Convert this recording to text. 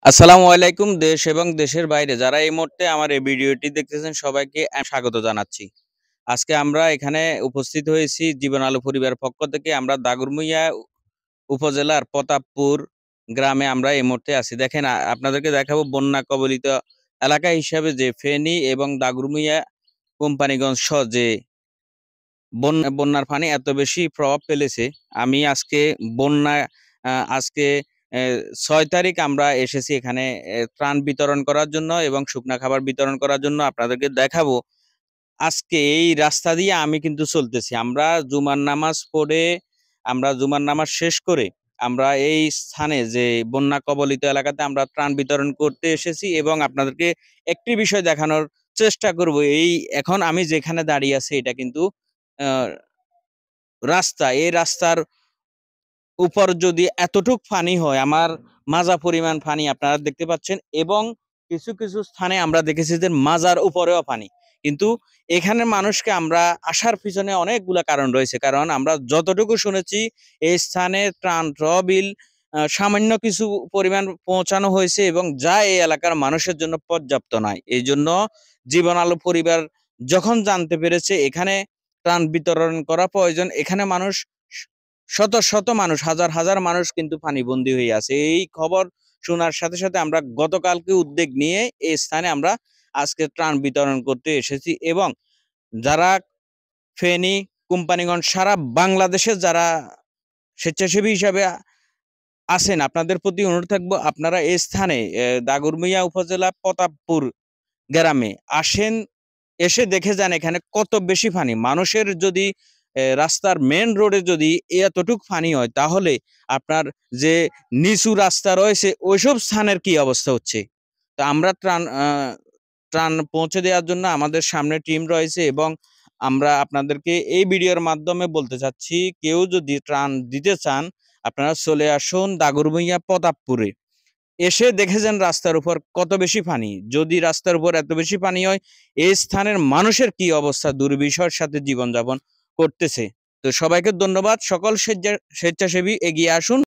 আসসালামু আলাইকুম। দেশ এবং দেশের বাইরে যারা এই মুহূর্তে আমার এই ভিডিওটি দেখতেছেন সবাইকে স্বাগত জানাচ্ছি। আজকে আমরা এখানে উপস্থিত হয়েছি জীবন আলো পরিবারের পক্ষ থেকে। আমরা দাগনভূঞা উপজেলার প্রতাপপুর গ্রামে আমরা এই মুহূর্তে আছি। দেখেন আপনাদেরকে দেখাবো বন্যা কবলিত এলাকা হিসাবে যে ফেনী এবং দাগনভূঞা কোম্পানিগঞ্জ সহ যে বন্যার পানি এত বেশি প্রভাব ফেলেছে। আমি আজকে বন্যা আজকে ৬ তারিখ আমরা এসেছি এখানে ত্রাণ বিতরণ করার জন্য এবং শুকনা খাবার বিতরণ করার জন্য আপনাদেরকে দেখাবো। আজকে এই রাস্তা দিয়ে আমি কিন্তু চলতেছি। আমরা জুমার নামাজ শেষ করে আমরা এই স্থানে যে বন্যা কবলিত এলাকাতে আমরা ত্রাণ বিতরণ করতে এসেছি এবং আপনাদেরকে একটি বিষয় দেখানোর চেষ্টা করব। এখন আমি যেখানে দাঁড়িয়ে আছি এটা কিন্তু আ রাস্তা। এই রাস্তার উপর যদি এতটুক পানি হয়, আমার মাজা পরিমাণ পানি আপনারা দেখতে পাচ্ছেন এবং কিছু স্থানে আমরা দেখেছি যে মাজার উপরেও পানি। কিন্তু এখানের মানুষকে আমরা আসার পিছনে অনেকগুলা কারণ রয়েছে। কারণ আমরা যতটুকু শুনেছি এই স্থানে ত্রাণ তহবিল সামান্য কিছু পরিমাণ পৌঁছানো হয়েছে এবং যা এই এলাকার মানুষের জন্য পর্যাপ্ত নয়। এইজন্য জীবন আলো পরিবার যখন জানতে পেরেছে এখানে ত্রাণ বিতরণ করা প্রয়োজন, এখানে মানুষ শত মানুষ, হাজার মানুষ কিন্তু পানিবন্দী হয়ে আছে। এই খবর শোনার সাথে আমরা গতকালকে উদ্যোগ নিয়ে এই স্থানে আমরা আজকে ত্রাণ বিতরণ করতে এসেছি এবং যারা ফেনী, কোম্পানিগঞ্জ সারা বাংলাদেশে যারা স্বেচ্ছাসেবী হিসাবে আছেন আপনাদের প্রতি অনুরোধ থাকবো আপনারা এই স্থানে দাগনভূঞা উপজেলা প্রতাপপুর গ্রামে আসেন, এসে দেখে যান এখানে কত বেশি পানি। মানুষের যদি রাস্তার মেইন রোডে যদি এতটুক পানি হয় তাহলে আপনার যে নিচু রাস্তা রয়েছে ওইসব স্থানের কি অবস্থা হচ্ছে। তো আমরা ত্রাণ পৌঁছে দেওয়ার জন্য আমাদের সামনে টিম রয়েছে এবং আমরা আপনাদেরকে এই ভিডিওর মাধ্যমে বলতে চাচ্ছি কেউ যদি ত্রাণ দিতে চান আপনারা চলে আসুন দাগনভূঞা প্রতাপপুরে। এসে দেখেছেন রাস্তার উপর কত বেশি পানি। যদি রাস্তার উপর এত বেশি পানি হয় এই স্থানের মানুষের কি অবস্থা, দুর্বিষহের সাথে জীবনযাপন করতেছে। তো সবাইকে ধন্যবাদ। সকল স্বেচ্ছাসেবী এগিয়ে আসুন।